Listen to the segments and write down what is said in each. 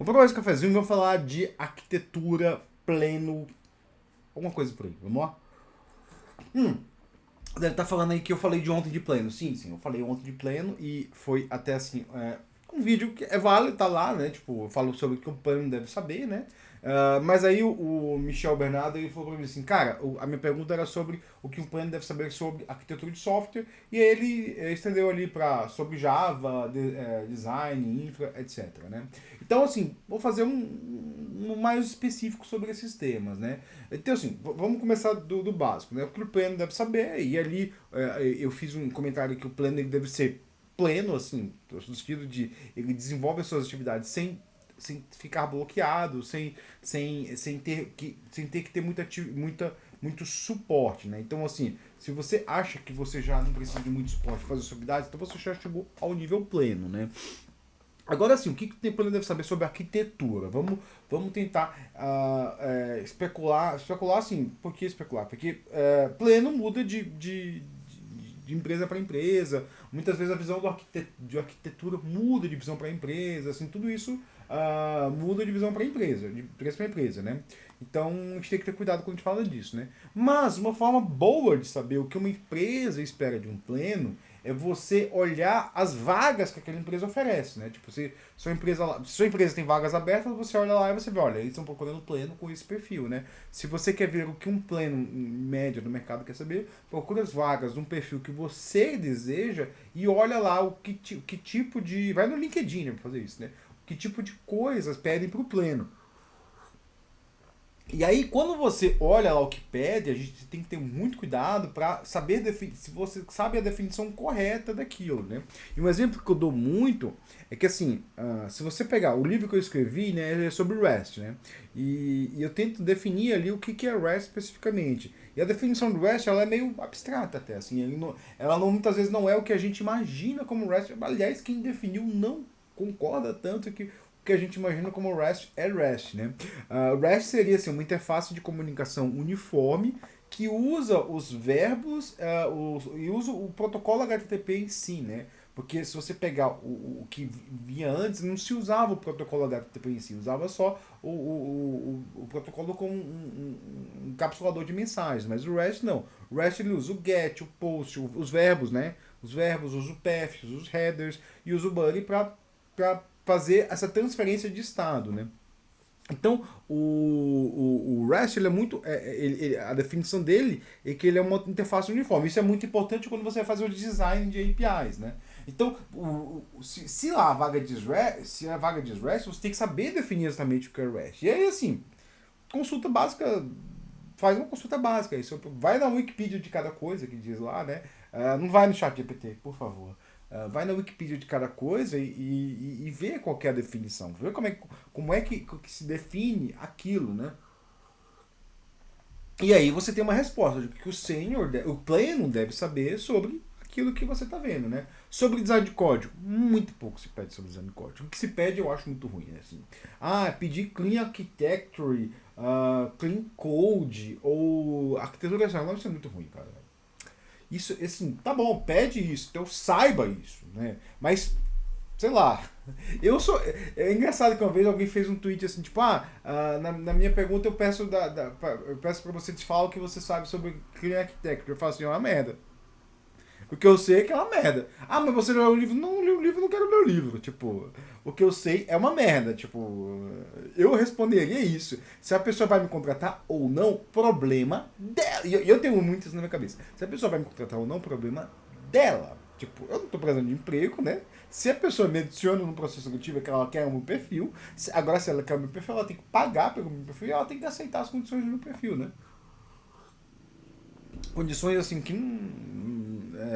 Vou provar esse cafezinho e vou falar de arquitetura, pleno, alguma coisa por aí. Vamos lá? Deve estar falando aí que eu falei de ontem de pleno. Sim, sim, eu falei ontem de pleno e foi até assim, um vídeo que é válido, tá lá, né? Tipo, eu falo sobre o que o pleno deve saber, né? Mas aí o Michel Bernardo ele falou pra mim assim, cara, a minha pergunta era sobre o que um pleno deve saber sobre arquitetura de software, e aí ele estendeu ali para sobre Java, design, infra, etc, né? Então, assim, vou fazer um mais específico sobre esses temas, né? Então, assim, vamos começar do básico, né? O que o pleno deve saber, e ali eu fiz um comentário que o pleno ele deve ser pleno, assim, no sentido de ele desenvolve as suas atividades sem ficar bloqueado, sem ter que ter muito suporte, né? Então, assim, se você acha que você já não precisa de muito suporte para fazer suas atividades, então você já chegou ao nível pleno, né? Agora sim, o que o Templano deve saber sobre arquitetura? Vamos tentar especular assim. Por que especular? Porque pleno muda de empresa para empresa. Muitas vezes a visão de arquitetura muda de visão para empresa. Assim, tudo isso muda de visão para empresa, de empresa para empresa, né? Então a gente tem que ter cuidado quando a gente fala disso, né? Mas uma forma boa de saber o que uma empresa espera de um pleno é você olhar as vagas que aquela empresa oferece, né? Tipo, se sua empresa tem vagas abertas, você olha lá e você vê, olha, eles estão procurando pleno com esse perfil, né? Se você quer ver o que um pleno médio do mercado quer saber, procura as vagas de um perfil que você deseja e olha lá que tipo de... Vai no LinkedIn, né, pra fazer isso, né? Que tipo de coisas pedem para o pleno. E aí, quando você olha lá o que pede, a gente tem que ter muito cuidado para saber se você sabe a definição correta daquilo, né? E um exemplo que eu dou muito é que, assim, se você pegar o livro que eu escrevi, né, é sobre REST, né? E eu tento definir ali o que é REST especificamente. E a definição do REST, ela é meio abstrata até, assim. Ela não, muitas vezes não é o que a gente imagina como REST. Aliás, quem definiu não concorda tanto que que a gente imagina como REST é REST, né? REST seria assim, uma interface de comunicação uniforme que usa os verbos e usa o protocolo HTTP em si, né? Porque se você pegar o que vinha antes, não se usava o protocolo HTTP em si, usava só o protocolo como um encapsulador de mensagens, mas o REST não. O REST ele usa o GET, o POST, os verbos, né? Os verbos, usa o paths, os headers e usa o body para fazer essa transferência de estado, né? Então, o REST ele é muito. A definição dele é que ele é uma interface uniforme. Isso é muito importante quando você vai fazer o design de APIs, né? Então, se lá a vaga diz REST, se a vaga diz REST, você tem que saber definir exatamente o que é REST. E aí, assim, consulta básica. Faz uma consulta básica. Isso, vai na Wikipedia de cada coisa que diz lá, né? Não vai no chat GPT, por favor. Vai na Wikipedia de cada coisa e vê qual que é a definição. Vê como é que se define aquilo, né? E aí você tem uma resposta de que o sênior, o pleno deve saber sobre aquilo que você está vendo, né? Sobre design de código, muito pouco se pede sobre design de código. O que se pede eu acho muito ruim, né? Assim, pedir clean architecture, clean code ou arquitetura racional, isso é muito ruim, cara. Isso, assim, tá bom, pede isso, então saiba isso, né? Mas, sei lá, eu sou. É engraçado que uma vez alguém fez um tweet assim, tipo, na minha pergunta eu peço pra você te falar o que você sabe sobre Clean Architecture. Eu falo assim, é uma merda. O que eu sei é que é uma merda. Mas você leu o livro? Não li o livro, não quero ler o livro. Tipo, o que eu sei é uma merda. Tipo, eu responderia isso. Se a pessoa vai me contratar ou não, problema dela. E eu tenho muito isso na minha cabeça. Se a pessoa vai me contratar ou não, problema dela. Tipo, eu não tô precisando de emprego, né? Se a pessoa me adiciona no processo seletivo é que ela quer o meu perfil. Agora, se ela quer o meu perfil, ela tem que pagar pelo meu perfil e ela tem que aceitar as condições do meu perfil, né? Condições assim que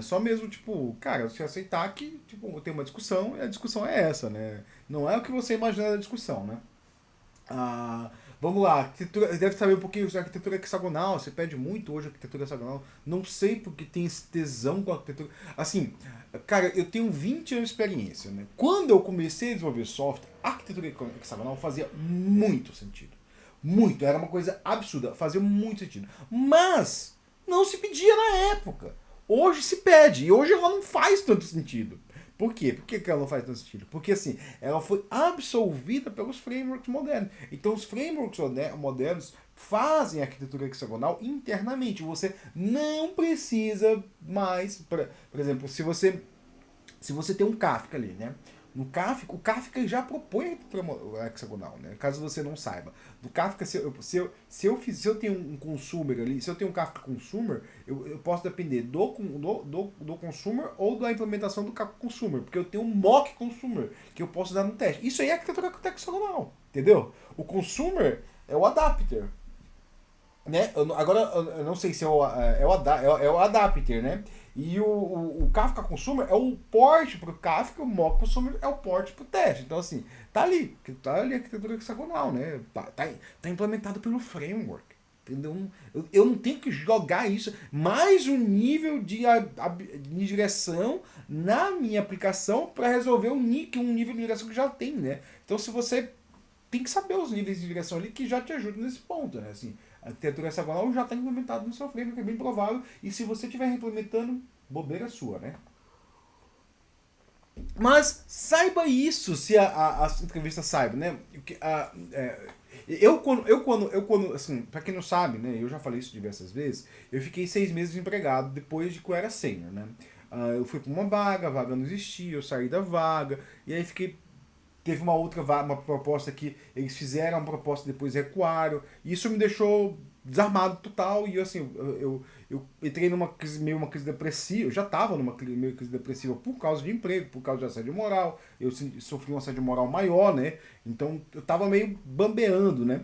só mesmo, tipo, cara, se aceitar que, tipo, tem uma discussão e a discussão é essa, né? Não é o que você imagina da discussão, né? Vamos lá, arquitetura, deve saber um pouquinho de arquitetura hexagonal, você pede muito hoje arquitetura hexagonal, não sei porque tem esse tesão com a arquitetura. Assim, cara, eu tenho 20 anos de experiência, né? Quando eu comecei a desenvolver software, a arquitetura hexagonal fazia muito sentido. Muito, era uma coisa absurda, fazia muito sentido. Mas não se pedia na época. Hoje se pede, e hoje ela não faz tanto sentido. Por quê? Por que ela não faz tanto sentido? Porque assim, ela foi absorvida pelos frameworks modernos. Então os frameworks modernos fazem a arquitetura hexagonal internamente. Você não precisa mais, por exemplo, se você tem um Kafka ali, né? No Kafka, o Kafka já propõe a arquitetura hexagonal, né? Caso você não saiba. Do Kafka, se eu tenho um consumer ali, se eu tenho um Kafka consumer, eu posso depender do consumer ou da implementação do Kafka consumer, porque eu tenho um mock consumer que eu posso dar no teste. Isso aí é arquitetura hexagonal, entendeu? O consumer é o adapter, né? Agora eu não sei se é o adapter, né? E o Kafka Consumer é o port para o Kafka, o Mock Consumer é o port para o teste. Então, assim, tá ali a arquitetura hexagonal, né? Tá implementado pelo framework. Entendeu? Eu não tenho que jogar isso mais um nível de direção na minha aplicação para resolver um nível de direção que já tem, né? Então, se você tem que saber os níveis de direção ali que já te ajudam nesse ponto, né? Assim, a arquitetura hexagonal já está implementada no seu framework, é bem provável, e se você estiver implementando, bobeira sua, né? Mas saiba isso, se a entrevista saiba, né? Eu quando, assim, pra quem não sabe, né? Eu já falei isso diversas vezes, eu fiquei 6 meses desempregado depois de que eu era sênior, né? Eu fui pra uma vaga, a vaga não existia, eu saí da vaga, e aí teve uma outra uma proposta que eles fizeram, uma proposta depois recuaram. E isso me deixou desarmado total. E assim, eu entrei meio uma crise depressiva. Eu já estava meio crise depressiva por causa de emprego, por causa de assédio moral. Eu sofri um assédio moral maior, né? Então eu estava meio bambeando, né?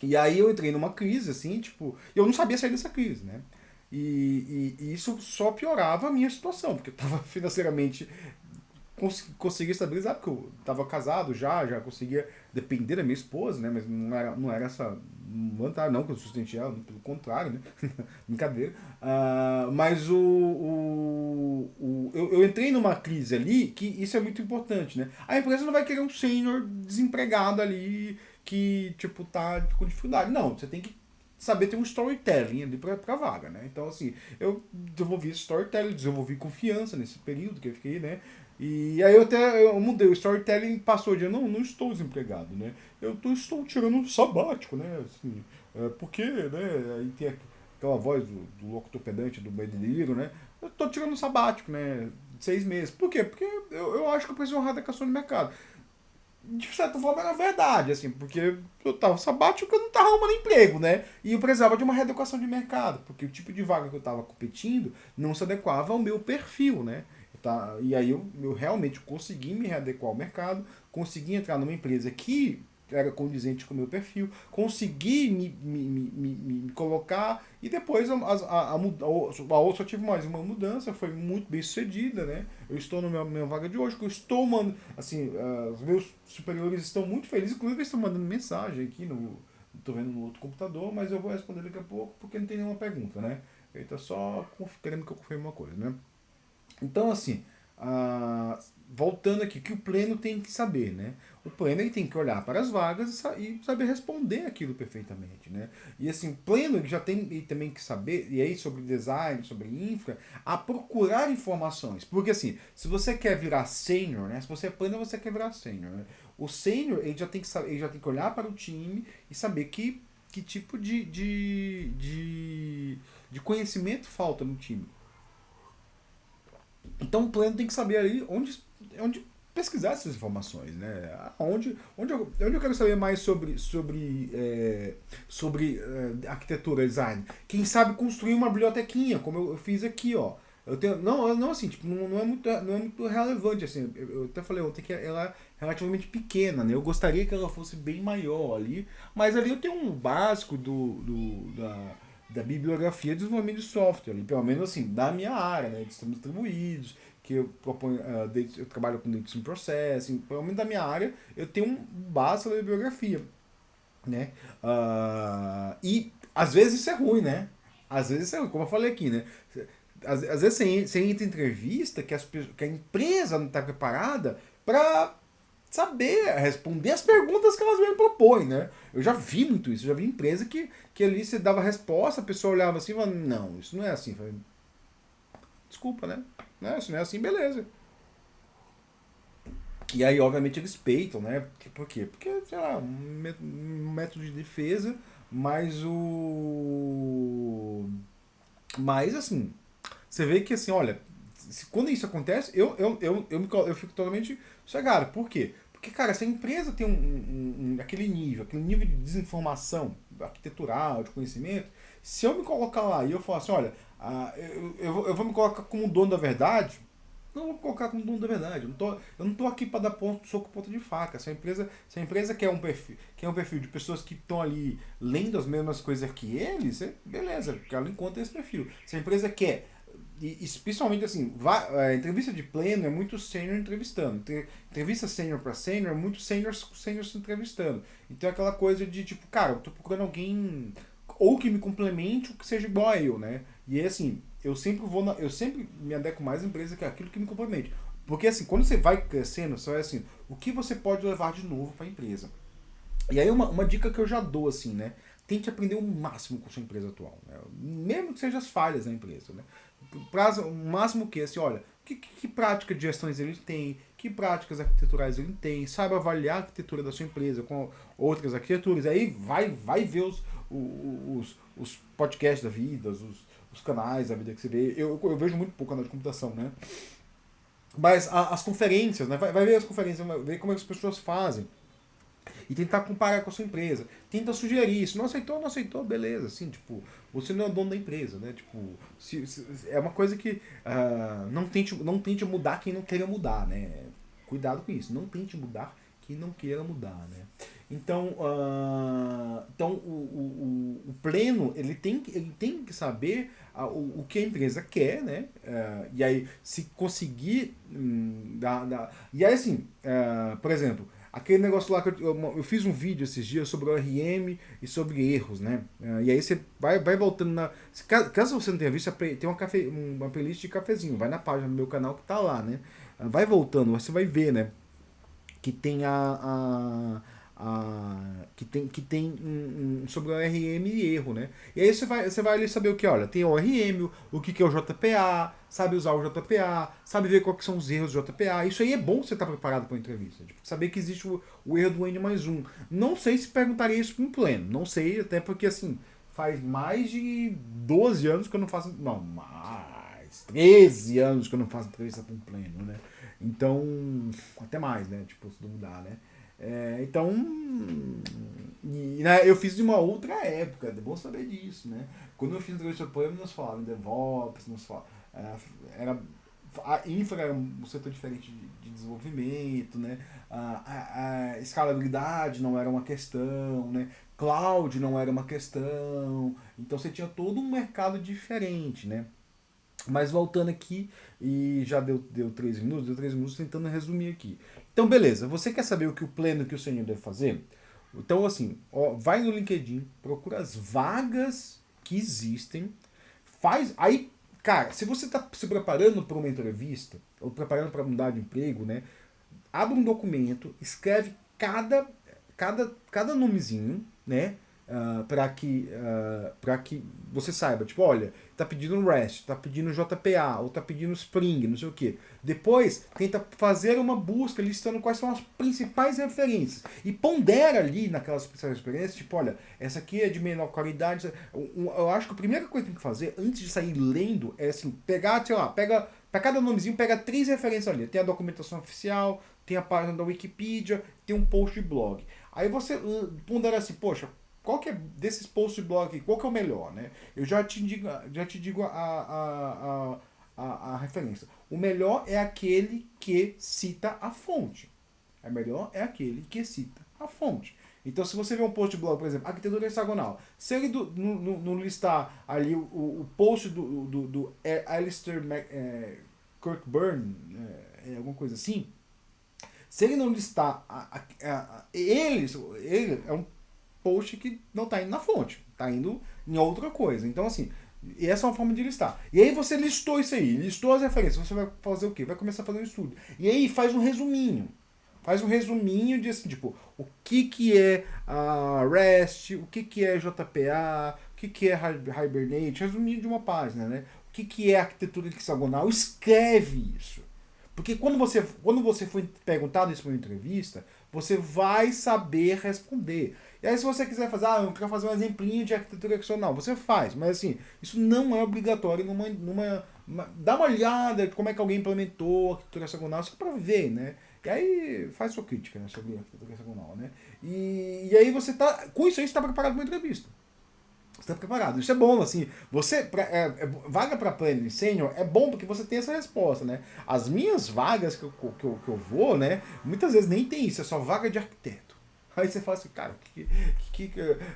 E aí eu entrei numa crise, assim, tipo, eu não sabia sair dessa crise, né? E isso só piorava a minha situação, porque eu estava financeiramente consegui estabilizar, porque eu tava casado já conseguia depender da minha esposa, né? Mas não era essa vantagem, não que eu sustente ela, pelo contrário, né? Brincadeira. Mas eu entrei numa crise ali que isso é muito importante, né? A empresa não vai querer um sênior desempregado ali que, tipo, tá com dificuldade. Não, você tem que saber ter um storytelling ali pra vaga, né? Então, assim, eu desenvolvi esse storytelling, desenvolvi confiança nesse período que eu fiquei, né? E aí eu mudei, o storytelling passou de não estou desempregado, né? Estou tirando um sabático, né? Assim, porque, né? Aí tem aquela voz do locutor pedante do Bedeliro, né? Eu estou tirando um sabático, né? De 6 meses. Por quê? Porque eu acho que eu preciso de uma readequação de mercado. De certa forma era verdade, assim, porque eu tava sabático porque eu não tava arrumando emprego, né? E eu precisava de uma readequação de mercado, porque o tipo de vaga que eu tava competindo não se adequava ao meu perfil, né? Tá? E aí eu realmente consegui me readequar ao mercado, consegui entrar numa empresa que era condizente com o meu perfil, consegui me colocar e depois a só tive mais uma mudança, foi muito bem sucedida, né? Eu estou na minha vaga de hoje, que eu estou mandando, assim, os meus superiores estão muito felizes, inclusive eles estão mandando mensagem aqui estou vendo no outro computador, mas eu vou responder daqui a pouco porque não tem nenhuma pergunta, né? Ele está só querendo que eu confirme uma coisa, né? Então, assim, voltando aqui, que o pleno tem que saber, né? O pleno ele tem que olhar para as vagas e saber responder aquilo perfeitamente, né? E assim, pleno ele já tem ele também que saber, e aí sobre design, sobre infra, a procurar informações. Porque assim, se você quer virar sênior, né? Se você é pleno, você quer virar sênior, né? O sênior, ele já tem que saber, ele já tem que olhar para o time e saber que tipo de conhecimento falta no time. Então o pleno tem que saber ali onde pesquisar essas informações, né? Onde eu quero saber mais sobre arquitetura, design. Quem sabe construir uma bibliotequinha, como eu fiz aqui, ó. Eu tenho, não assim, tipo, não é muito relevante, assim. Eu até falei ontem que ela é relativamente pequena, né? Eu gostaria que ela fosse bem maior ali, mas ali eu tenho um básico da bibliografia de desenvolvimento de software, ali, pelo menos assim, da minha área, né? De sistemas distribuídos, que eu proponho, eu trabalho com Data Stream Processing, pelo menos da minha área, eu tenho um básico da bibliografia, né? E às vezes isso é ruim, né? Às vezes isso é ruim, como eu falei aqui, né? Às vezes você entra em entrevista que a empresa não está preparada para saber responder as perguntas que elas me propõem, né? Eu já vi muito isso, eu já vi empresa que ali você dava resposta, a pessoa olhava assim e falava, não, isso não é assim. Eu falei, desculpa, né? Não, isso não é assim, beleza. E aí, obviamente, eles peitam, né? Por quê? Porque, sei lá, um método de defesa, mas o. Mas, assim, você vê que, assim, olha, quando isso acontece, eu fico totalmente cegado. Por quê? Porque, cara, se a empresa tem aquele nível de desinformação arquitetural, de conhecimento, se eu me colocar lá e eu falar assim, olha, eu vou me colocar como dono da verdade, não vou colocar como dono da verdade. Eu não tô aqui para dar soco ponta de faca. Se a empresa quer um perfil de pessoas que estão ali lendo as mesmas coisas que eles, beleza, porque ela encontra esse perfil. Se a empresa quer, e especialmente assim, a entrevista de pleno é muito sênior entrevistando. Entrevista sênior para sênior é muito sênior se entrevistando. Então é aquela coisa de tipo, cara, eu tô procurando alguém ou que me complemente ou que seja igual a eu, né? E é assim, eu sempre me adequo mais à empresa que aquilo que me complemente. Porque assim, quando você vai crescendo, você vai assim, o que você pode levar de novo para a empresa? E aí uma dica que eu já dou assim, né? Tente aprender o máximo com a sua empresa atual, né? Mesmo que sejam as falhas da empresa, né? O máximo que assim, olha, que prática de gestões ele tem, que práticas arquiteturais ele tem, sabe avaliar a arquitetura da sua empresa com outras arquiteturas, aí vai ver os podcasts da vida, os canais da vida que você vê. Eu vejo muito pouco canal de computação, né? Mas as conferências, né? Vai ver as conferências, vai ver como é que as pessoas fazem. E tentar comparar com a sua empresa. Tenta sugerir isso. Não aceitou, beleza. Assim, tipo, você não é o dono da empresa, né? Tipo, é uma coisa que não tente mudar quem não queira mudar, né? Cuidado com isso. Não tente mudar quem não queira mudar, né? Então, o pleno ele tem que saber o que a empresa quer, né? E aí, se conseguir e aí, assim, por exemplo, aquele negócio lá que eu fiz um vídeo esses dias sobre o RM e sobre erros, né? E aí você vai voltando na. Caso você não tenha visto, tem uma playlist de cafezinho. Vai na página do meu canal que tá lá, né? Vai voltando, você vai ver, né? Que tem que tem sobre o ORM e erro, né? E aí você vai ali saber o que, olha, tem o ORM, o que é o JPA, sabe usar o JPA, sabe ver quais que são os erros do JPA. Isso aí é bom você estar preparado para uma entrevista, tipo, saber que existe o erro do N+1. Não sei se perguntaria isso para um pleno, não sei, até porque assim, faz mais de 12 anos que eu não faço, não, mais 13 anos que eu não faço entrevista para um pleno, né? Então, até mais, né? Tipo, se duvidar, né? Então, né, eu fiz de uma outra época, é bom saber disso, né? Quando eu fiz entrevista de pleno, nós falávamos em DevOps, era, a infra era um setor diferente de desenvolvimento, né? A escalabilidade não era uma questão, né? Cloud não era uma questão, então você tinha todo um mercado diferente, né? Mas voltando aqui, e já deu 3 minutos, deu 3 minutos tentando resumir aqui. Então, beleza, você quer saber o que o pleno que o senhor deve fazer? Então, assim, ó, vai no LinkedIn, procura as vagas que existem, faz. Aí, cara, se você está se preparando para uma entrevista, ou preparando para mudar de emprego, né? Abre um documento, escreve cada nomezinho, né? Para que você saiba, tipo, olha, tá pedindo REST, tá pedindo JPA, ou tá pedindo Spring, não sei o que. Depois, tenta fazer uma busca listando quais são as principais referências. E pondera ali naquelas principais referências, tipo, olha, essa aqui é de menor qualidade. Eu acho que a primeira coisa que tem que fazer, antes de sair lendo, é assim, pegar, sei lá, para cada nomezinho, pega 3 referências ali. Tem a documentação oficial, tem a página da Wikipedia, tem um post de blog. Aí você pondera assim, poxa, qual que é desses posts de blog aqui, qual que é o melhor, né? Eu já te digo a referência. O melhor é aquele que cita a fonte. O melhor é aquele que cita a fonte. Então, se você vê um post de blog, por exemplo, arquitetura hexagonal, se ele não listar ali o post do Alistair Kirkburn, alguma coisa assim, se ele não listar ele é um post que não está indo na fonte, está indo em outra coisa. Então, assim, essa é uma forma de listar. E aí você listou isso aí, listou as referências, você vai fazer o quê? Vai começar a fazer um estudo. E aí faz um resuminho. Faz um resuminho de assim, tipo, o que é a REST, o que é JPA, o que é Hibernate, resuminho de uma página, né? O que é arquitetura hexagonal, escreve isso. Porque quando você for perguntado isso para uma entrevista, você vai saber responder. E aí se você quiser fazer, eu quero fazer um exemplinho de arquitetura hexagonal, você faz. Mas assim, isso não é obrigatório dá uma olhada como é que alguém implementou a arquitetura hexagonal, só para ver, né? E aí faz sua crítica, né, sobre a arquitetura hexagonal, né? E aí você tá, com isso aí você está preparado para uma entrevista. Você está preparado. Isso é bom, assim. Vaga para planner sênior é bom porque você tem essa resposta, né? As minhas vagas que eu vou, né? Muitas vezes nem tem isso, é só vaga de arquiteto. Aí você fala assim, cara,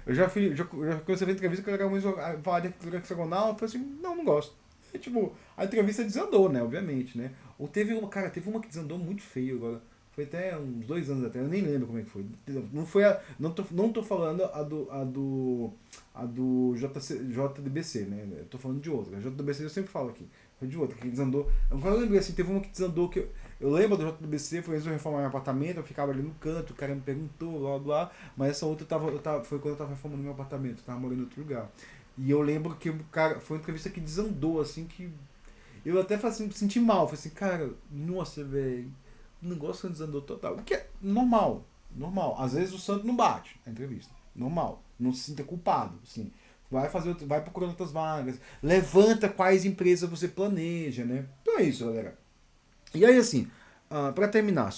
eu já comecei a ver entrevista que eu quero falar de arquitetura hexagonal, eu falei assim, não gosto. E, tipo, a entrevista desandou, né? Obviamente, né? Ou teve uma que desandou muito feio agora. Foi até uns 2 anos atrás, eu nem lembro como é que foi. Não foi não tô falando a do JDBC, né? Eu tô falando de outra. A JDBC eu sempre falo aqui. Foi de outra, que desandou. Agora eu lembrei assim, teve uma que desandou que eu lembro do JDBC, foi eu reformar meu apartamento, eu ficava ali no canto, o cara me perguntou, blá, mas essa outra foi quando eu tava reformando meu apartamento, eu tava morando em outro lugar. E eu lembro que o cara, foi uma entrevista que desandou, assim, que eu até assim, senti mal, falei assim, cara, nossa, velho, o negócio desandou total. O que é normal, normal. Às vezes o santo não bate na entrevista, normal. Não se sinta culpado, assim. Vai procurando outras vagas, levanta quais empresas você planeja, né? Então é isso, galera. E aí, assim, para terminar,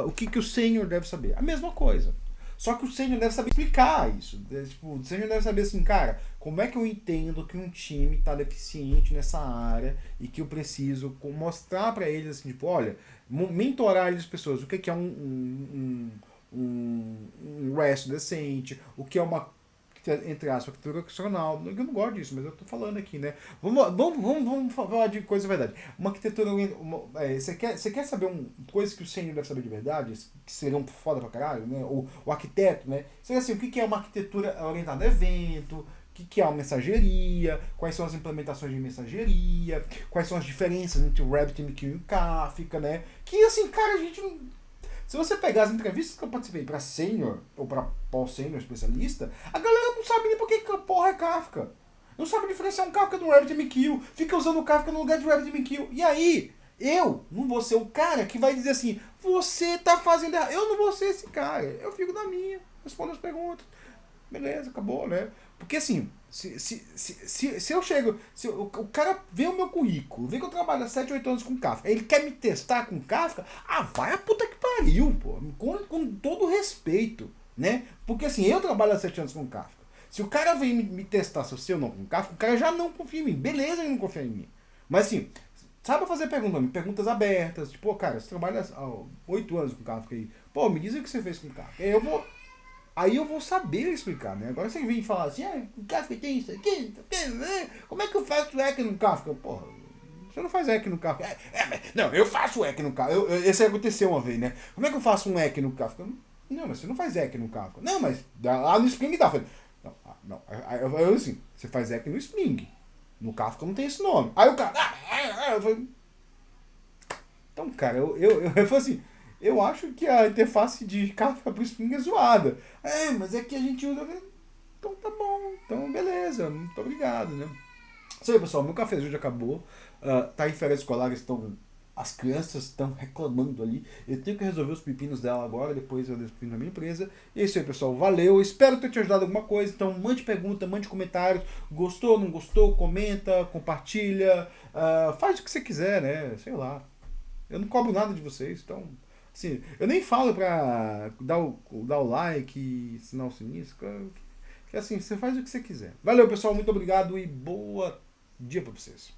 o que o sênior deve saber? A mesma coisa. Só que o sênior deve saber explicar isso. Tipo, o sênior deve saber assim, cara, como é que eu entendo que um time está deficiente nessa área e que eu preciso mostrar para eles assim, tipo, olha, mentorar as pessoas, o que é um REST decente, o que é uma, entre aspas, arquitetura opcional. Eu não gosto disso, mas eu tô falando aqui, né? Vamos falar de coisa verdade. Uma arquitetura. Você quer saber coisas que o sênior deve saber de verdade? Que seriam foda pra caralho, né? O arquiteto, né? Seria assim, o que é uma arquitetura orientada a evento? O que é uma mensageria? Quais são as implementações de mensageria? Quais são as diferenças entre o RabbitMQ e o Kafka, né? Que assim, cara, a gente não. Se você pegar as entrevistas que eu participei para sênior ou para pós-sênior especialista, a galera não sabe nem por que porra é Kafka. Não sabe diferenciar um Kafka do RabbitMQ. Fica usando o Kafka no lugar de RabbitMQ. E aí, eu não vou ser o cara que vai dizer assim, você tá fazendo errado. Eu não vou ser esse cara. Eu fico na minha, respondo as perguntas. Beleza, acabou, né? Porque assim, se eu chego, se o cara vê o meu currículo, vê que eu trabalho há 7, 8 anos com Kafka, ele quer me testar com Kafka, vai a puta que pariu, pô. Com todo respeito, né? Porque assim, eu trabalho há 7 anos com Kafka. Se o cara vem me testar se eu sei ou não com Kafka, o cara já não confia em mim. Beleza, ele não confia em mim. Mas assim, sabe fazer perguntas abertas, tipo, cara, você trabalha há 8 anos com Kafka aí. Pô, me diz o que você fez com Kafka. Aí eu vou saber explicar, né? Agora você vem falar assim, o Kafka tem isso aqui, como é que eu faço EC no Kafka? Porra, você não faz EC no Kafka. Não, eu faço EC no Kafka. Esse aconteceu uma vez, né? Como é que eu faço um EC no Kafka? Não, mas você não faz EC no Kafka. Não, mas lá no Spring dá. Não. Eu assim, você faz EC no Spring. No Kafka não tem esse nome. Aí o cara, eu falei, então, cara, eu falei assim, eu acho que a interface de Kafka pro Spring é zoada. Mas é que a gente usa. Então tá bom, então beleza, muito obrigado, né? Isso aí, pessoal, meu cafezinho já acabou. Tá em férias escolares, as crianças estão reclamando ali. Eu tenho que resolver os pepinos dela agora, depois eu despejo na minha empresa. E é isso aí, pessoal, valeu. Espero ter te ajudado alguma coisa. Então mande pergunta, mande comentários. Gostou, não gostou? Comenta, compartilha. Faz o que você quiser, né? Sei lá. Eu não cobro nada de vocês, então. Assim, eu nem falo pra dar o like, assinar o sininho, que assim, você faz o que você quiser. Valeu, pessoal, muito obrigado e boa dia pra vocês.